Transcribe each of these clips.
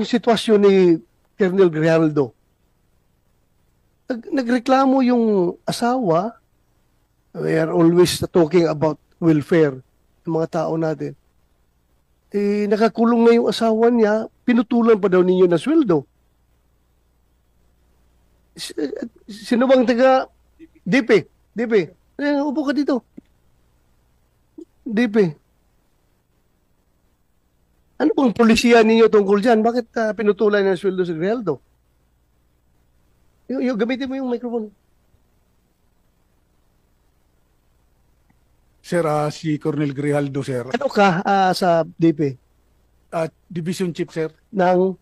yung sitwasyon ni Colonel Grijaldo? Nagreklamo yung asawa. We are always talking about welfare ng mga tao natin. Nakakulong na yung asawa niya, pinutulan pa daw ninyo ng sweldo. Sino bang taga DP? DP. Upo ka dito. DP. Ano bang polisiya ninyo tungkol dyan? Bakit pinutulan ng sweldo si Grijaldo? Gamitin mo yung microphone. Sir, si Colonel Grijaldo, sir. Ano ka sa DP? Division Chief, sir. Ng,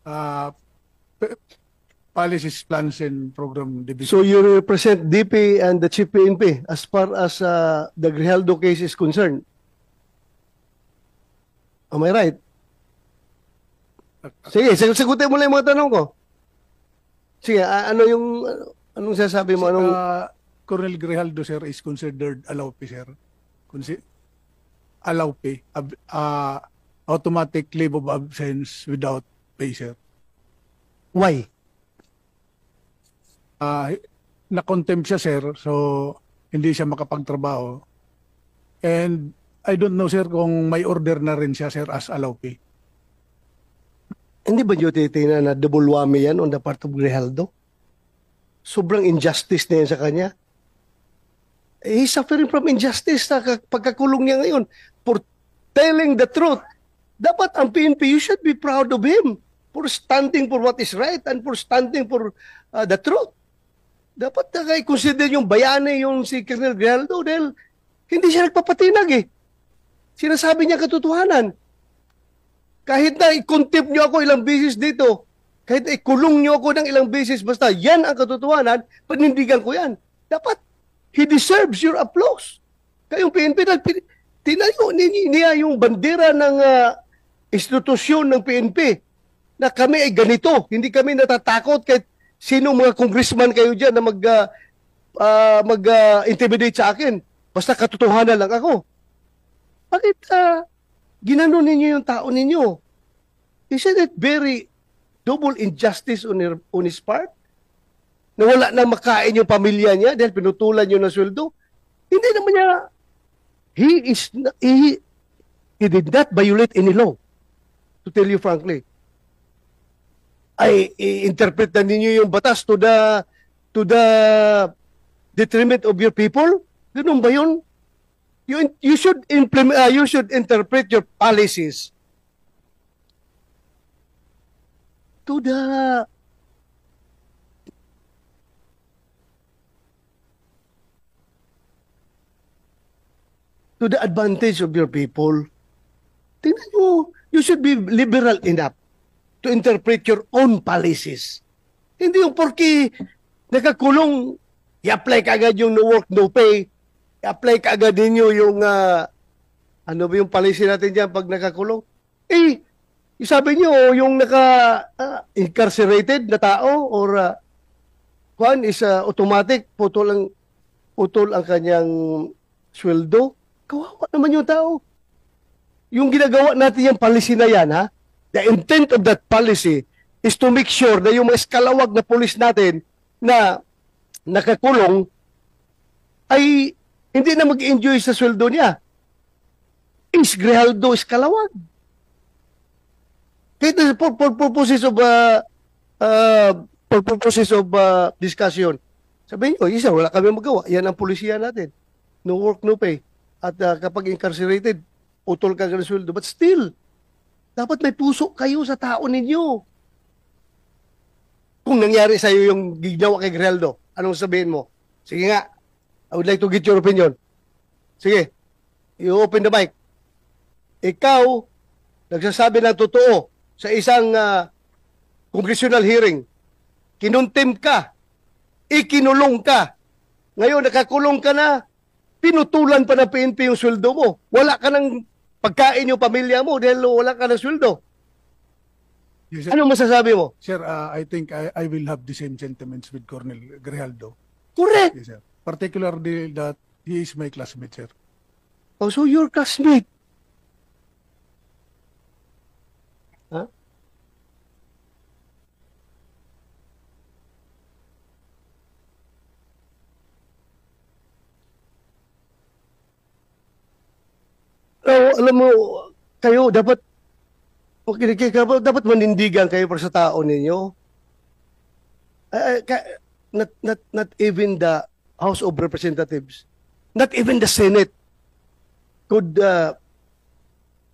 Uh, Policies, Plans, and Program Division. so you represent DP and the Chief PNP as far as the Grijaldo case is concerned. Am I right? Sige, sagutin mo lang yung mga tanong ko. Sige, anong sasabi mo? Colonel Grijaldo, sir, is considered allowed, sir. Allowed, automatic leave of absence without pay, sir. Why? Na-contempt siya, sir, so hindi siya makapagtrabaho. And I don't know, sir, kung may order na rin siya, sir, as allowed. Hindi ba nyo titingnan na double whammy yan on the part of Grijaldo? Sobrang injustice na yan sa kanya. He's suffering from injustice sa pagkakulong niya ngayon for telling the truth. Dapat ang PNP, you should be proud of him for standing for what is right and for standing for the truth. Dapat i-consider yung bayani yung si Colonel Grijaldo dahil hindi siya nagpapatinag eh. Sinasabi niya katotohanan. Kahit na i-contempt niyo ako ilang beses dito, kahit na ikulong niyo ako ng ilang beses, basta yan ang katotohanan, panindigan ko yan. Dapat, he deserves your applause. Kayong PNP, tinayo niya yung bandera ng institusyon ng PNP na kami ay ganito. Hindi kami natatakot kahit sino mga congressman kayo dyan na mag-intimidate sa akin. Basta katotohanan lang ako. Bakit ginanon ninyo yung tao ninyo? Isn't it very double injustice on his part? Na wala na makain yung pamilya niya dahil pinutulan nyo ng sweldo? Hindi naman niya, he did not violate any law, to tell you frankly. Ay, i-interpret na ninyo yung batas to the detriment of your people? Ganun ba yun? You should implement, you should interpret your policies to the advantage of your people. Tingnan mo, you should be liberal enough to interpret your own policies. Hindi yung porki nakakulong, i-apply ka agad yung no work, no pay, i-apply ka agad ninyo yung, ano ba yung policy natin dyan pag nakakulong? Sabi nyo, yung incarcerated na tao or one is automatic, putol ang kanyang sweldo. Kawawa naman yung tao. Yung ginagawa natin yung policy na yan, ha? The intent of that policy is to make sure na yung mga eskalawag na pulis natin na nakakulong ay hindi na mag-enjoy sa sweldo niya. Is Grijaldo eskalawag? Kaya for purposes of discussion, sabihin nyo, isa, wala kami magawa. Yan ang polisiya natin. No work, no pay. At kapag incarcerated, utol ka ng sweldo. But still, dapat may puso kayo sa tao ninyo. Kung nangyari sa iyo yung ginawa kay Grijaldo, anong sabihin mo? Sige nga, I would like to get your opinion. Sige, you open the mic. Ikaw, nagsasabi ng totoo sa isang congressional hearing. Kinontempt ka, ikinulong ka. Ngayon, nakakulong ka na, pinutulan pa ng PNP yung sweldo mo. Wala ka ng pagkain yung pamilya mo dahil wala ka ng sweldo. Yes, sir. Ano masasabi mo? Sir, I think I will have the same sentiments with Colonel Grijaldo. Correct. Yes, sir. Particularly that he is my classmate, sir. Oh, so your classmate. Huh? alam mo, kayo dapat dapat manindigan kayo para sa tao ninyo. Not even the House of Representatives, not even the Senate could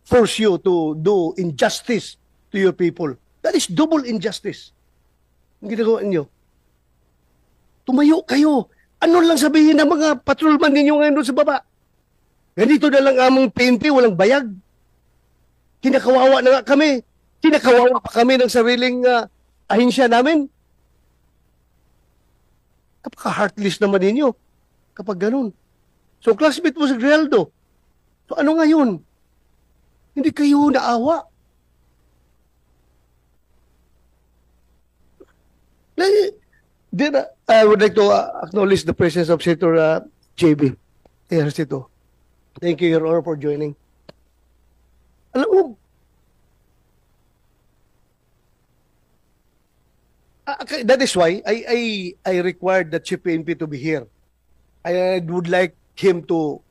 force you to do injustice to your people. That is double injustice. Ang ginagawa niyo. Tumayo kayo. Ano lang sabihin ng mga patrolman ninyo ngayon doon sa baba? Ganito na lang among PNP, walang bayag. Kinakawawa na nga kami. Kinakawawa pa kami ng sariling ahensya namin. Kapaka-heartless naman ninyo kapag ganun. So, classmate mo si Grijaldo. So, ano ngayon? Hindi kayo naawa. Then, I would like to acknowledge the presence of Senator JB. Ejercito. Thank you, Your Honor, for joining. Alam mo, that is why I required the Chief PNP to be here. I would like him to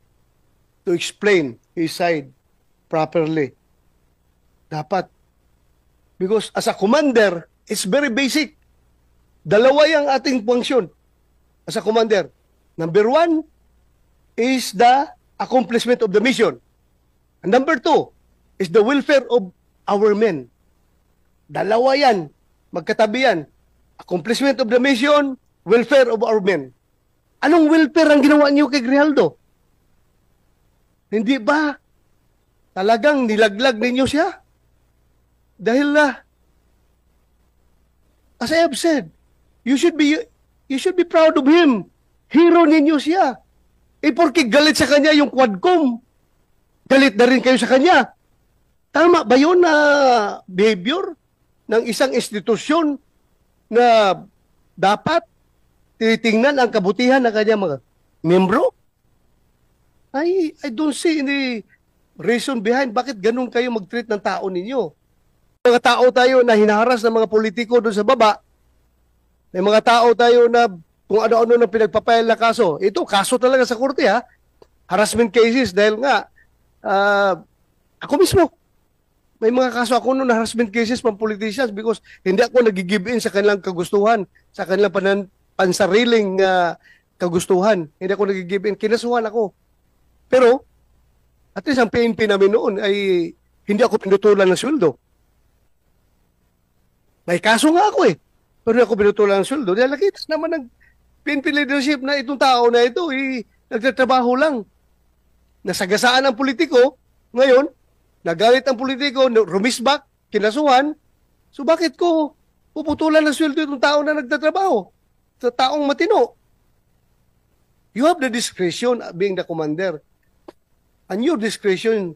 explain his side properly. Dapat. Because as a commander, it's very basic. Dalawa yung ating function as a commander. Number one is the accomplishment of the mission. And number two is the welfare of our men. Dalawa yan. Magkatabi yan. Accomplishment of the mission, welfare of our men. Anong welfare ang ginawa niyo kay Grijaldo? Hindi ba talagang nilaglag ninyo siya? Dahil as I have said, you should be proud of him. Hero ninyo siya. Porke galit sa kanya yung Quadcom, galit na rin kayo sa kanya. Tama ba yun na behavior ng isang institusyon na dapat tinitingnan ang kabutihan ng kanyang mga membro? I don't see any reason behind bakit ganun kayo mag-treat ng tao ninyo. Mga tao tayo na hinaharas ng mga politiko doon sa baba. May mga tao tayo na kung ano-ano na pinagpapail na kaso. Ito, kaso talaga sa korte ha. Harassment cases dahil nga ako mismo. May mga kaso ako noon na harassment cases from politicians because hindi ako nag-give in sa kanilang kagustuhan, sa kanilang pansariling kagustuhan. Hindi ako nag-give in. Kinasuhan ako. Pero, at least ang PNP namin noon ay hindi ako pinutulan ng sweldo. May kaso nga ako eh. Pero hindi ako pinutulan ng sweldo. Dahil nakita naman ng PNP leadership na itong tao na ito nagtatrabaho lang. Nasagasaan ang politiko. Ngayon, nagalit ang politiko, rumisbak, kinasuhan. So bakit ko puputulan ng sweldo itong tao na nagtatrabaho? Sa taong matino. You have the discretion being the commander. And your discretion,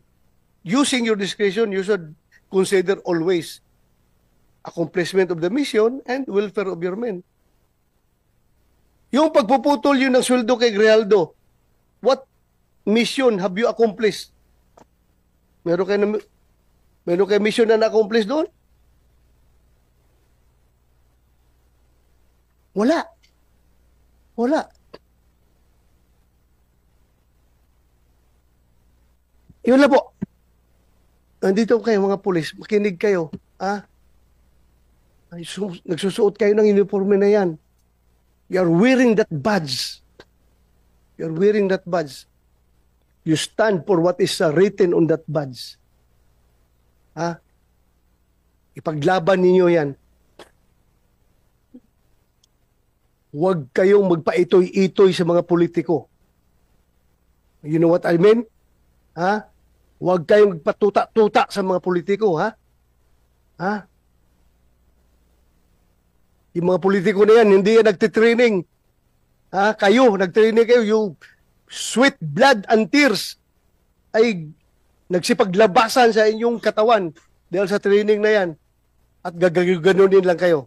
using your discretion, you should consider always accomplishment of the mission and welfare of your men. Yung pagpuputol yun ng sweldo kay Grijaldo, what mission have you accomplished? Meron kayo mission na na-accomplish doon? Wala. Wala. Yun lang po. Nandito kayo mga pulis, makinig kayo. Nagsusuot kayo ng uniforme na yan. You're wearing that badge. You're wearing that badge. You stand for what is written on that badge. Ipaglaban ninyo yan. Huwag kayong magpaitoy-itoy sa mga politiko. You know what I mean? Huwag kayong magpatuta-tuta sa mga politiko, Yung mga politiko na yan, hindi yan nagtitraining. Kayo, nagtraining kayo. Yung sweat, blood, and tears ay nagsipaglabasan sa inyong katawan dahil sa training na yan. At gaganunin lang kayo.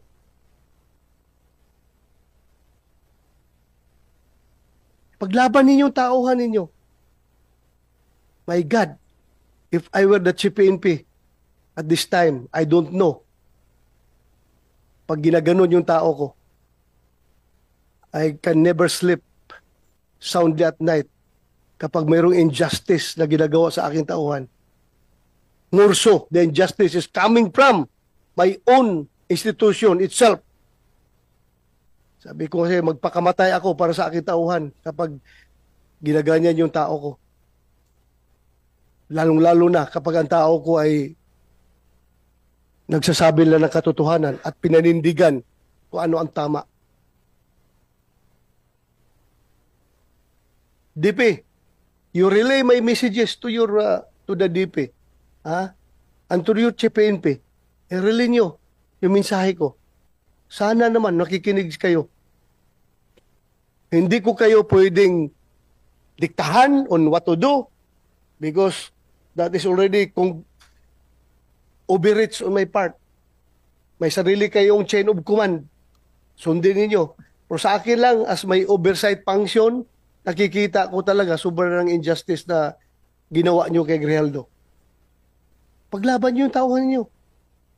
Paglaban ninyong tauhan ninyo. My God, if I were the Chief PNP at this time, I don't know. Pag ginaganon yung tao ko, I can never sleep soundly at night kapag mayroong injustice na ginagawa sa aking tauhan. Ngurso, the injustice is coming from my own institution itself. Sabi ko kasi magpakamatay ako para sa aking tauhan kapag ginaganyan yung tao ko. Lalong-lalo na kapag ang tao ko ay nagsasabi lang ng katotohanan at pinanindigan kung ano ang tama. DP, you relay my messages to your to the DP, and to your PNP. I-relay nyo yung mensahe ko. Sana naman nakikinig kayo. Hindi ko kayo pwedeng diktahan on what to do because that is already overreach on my part. May sarili kayong chain of command. Sundin ninyo. Pero sa akin lang, as may oversight function, nakikita ko talaga sobrang injustice na ginawa nyo kay Grijaldo. Paglaban nyo yung tauhan nyo.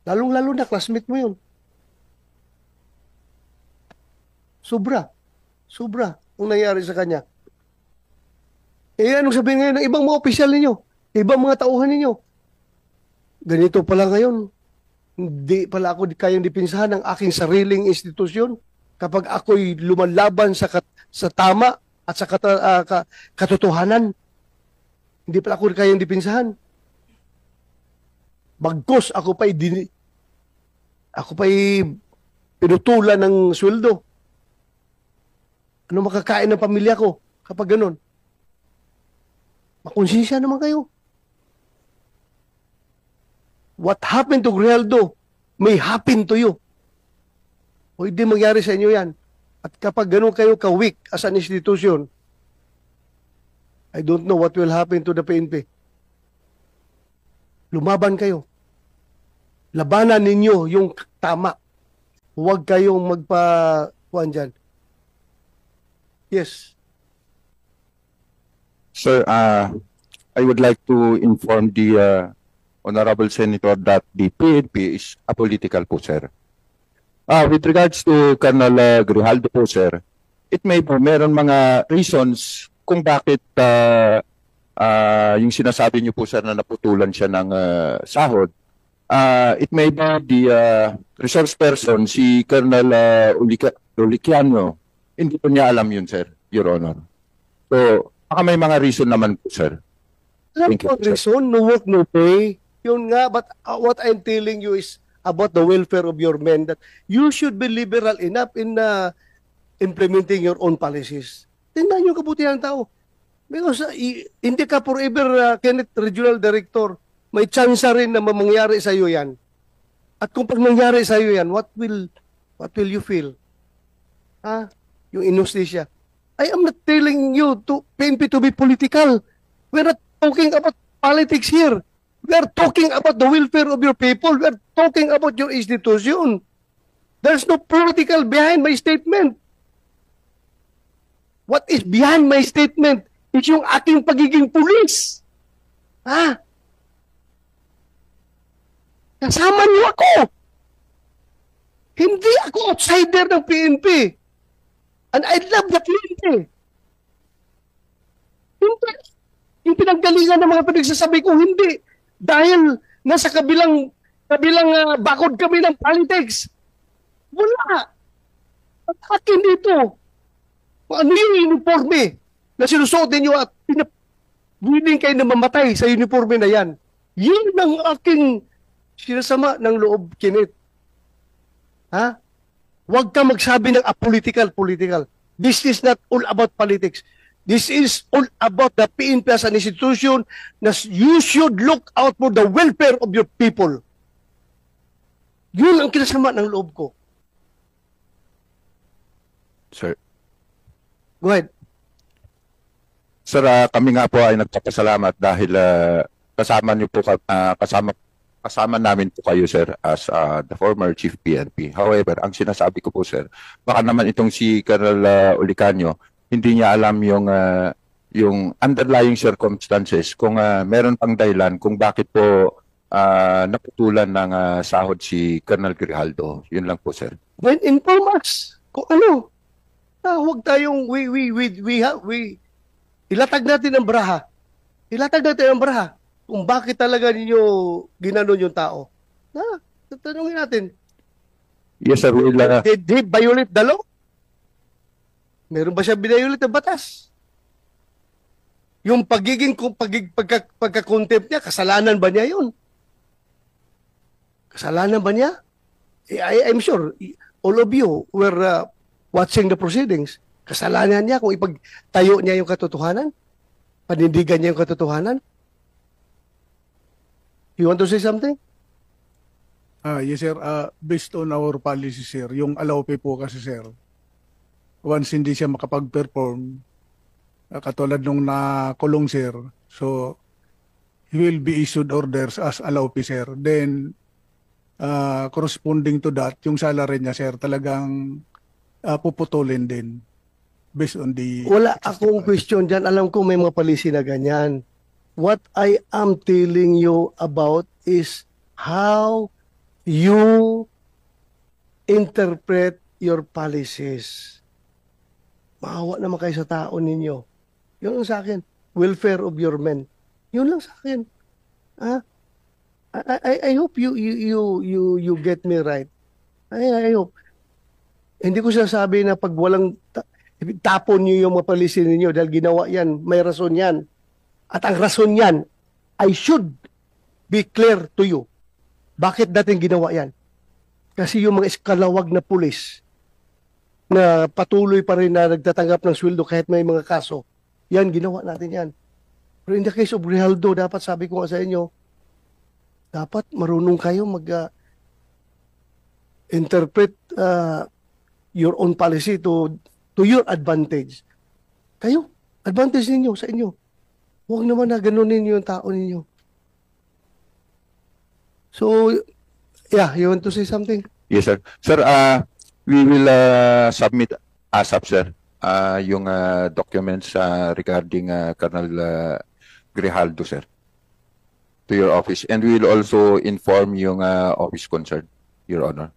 Lalong-lalo na, classmate mo yun. Sobra. Sobra ang nangyari sa kanya. Eh, anong sabihin ngayon ng ibang mga opisyal ninyo? Ibang mga tauhan ninyo? Ganito pala ngayon. Hindi pala ako kayang dipinsahan ng aking sariling institusyon kapag ako'y lumalaban sa tama at sa katotohanan. Hindi pala ako kayang dipinsahan. Bagkos ako pa'y pinutulan ng sweldo. Ano makakain ng pamilya ko kapag ganun? Makonsensya naman kayo. What happened to Grijaldo may happen to you. Pwede mangyari sa inyo yan. At kapag ganun kayo ka-weak as an institution, I don't know what will happen to the PNP. Lumaban kayo. Labanan ninyo yung tama. Huwag kayong magpa-kuhan dyan. Yes. Sir, I would like to inform the Honorable Senator that the PNP is apolitical po, sir. With regards to Colonel Grijaldo po, sir, it may be meron mga reasons kung bakit yung sinasabi niyo po, sir, na naputulan siya ng sahod. It may be the resource person, si Colonel Uliciano, hindi po niya alam yun, sir, Your Honor. So, baka may mga reason naman po, sir. Alam Thank you, ko, sir. reason, no work, no pay. Yun nga, but what I'm telling you is about the welfare of your men, that you should be liberal enough in implementing your own policies. Tingnan yung kabutihan ng tao. Because hindi ka forever, Kenneth, Regional Director, may chance rin na mangyari sa iyo yan. At kung pag nangyari sa iyo yan, what will you feel? Yung inostisya. I am not telling you to PNP to be political. We're not talking about politics here. We are talking about the welfare of your people. We are talking about your institution. There's no political behind my statement. What is behind my statement is yung aking pagiging pulis. Kasama niyo ako. Hindi ako outsider ng PNP. And I love the PNP. Hindi. Yung pinanggalingan ng mga pinagsasabi ko, hindi. Dahil nasa kabilang bakod kami ng politics. Wala. At akin dito. Ano yung uniforme na sinusuot ninyo at willing kayo na mamatay sa uniforme na yan. Yun ang aking sinasama ng loob, Kenneth. Huwag ka magsabi ng apolitical. This is not all about politics. This is all about the PNP as an institution na you should look out for the welfare of your people. Yun ang kinasama ng loob ko. Sir. Go ahead. Sir, kami nga po ay nagpapasalamat dahil kasama niyo po kasama namin po kayo, sir, as the former Chief PNP. However, ang sinasabi ko po, sir, baka naman itong si Colonel Ulicanio, hindi niya alam yung underlying circumstances kung meron pang dahilan kung bakit po naputulan ng sahod si Colonel Grijaldo. Yun lang po, sir. Then inform us kung ano. Huwag tayong ilatag natin ang baraha. Ilatag natin ang baraha. kung bakit talaga ninyo ginanon yung tao. Tatanungin natin, Yes, sir. did he violate the law? Meron ba siya binayulit ng batas? Yung pagka-contempt niya, kasalanan ba niya yun? Kasalanan ba niya? I'm sure all of you were watching the proceedings. Kasalanan niya kung ipagtayo niya yung katotohanan? Panindigan niya yung katotohanan? You want to say something? Yes, sir. Based on our policy, sir, yung allowpay po kasi, sir, once hindi siya makapag-perform, katulad nung nakulong, sir, so he will be issued orders as allowpay, sir. Then, corresponding to that, yung salary niya, sir, talagang puputulin din based on the... Wala akong question dyan. Alam ko may mga policy na ganyan. What I am telling you about is how you interpret your policies. Maawa naman kayo sa tao ninyo. Yun lang sa akin. Welfare of your men. Yun lang sa akin. I hope you get me right. I hope. Hindi ko sinasabi na pag walang tapon niyo yung mga policy ninyo dahil ginawa yan, may rason yan. At ang rason yan, I should be clear to you. Bakit dating ginawa yan? Kasi yung mga eskalawag na pulis na patuloy pa rin na nagtatanggap ng sweldo kahit may mga kaso, yan, ginawa natin yan. Pero in the case of Grijaldo, dapat sabi ko nga sa inyo, dapat marunong kayo mag-interpret your own policy to your advantage. Kayo, advantage ninyo sa inyo. Huwag naman na ganunin yung tao ninyo. So, yeah, you want to say something? Yes, sir. Sir, we will submit ASAP, sir, yung documents regarding Colonel Grijaldo, sir, to your office. And we will also inform yung office concerned, Your Honor.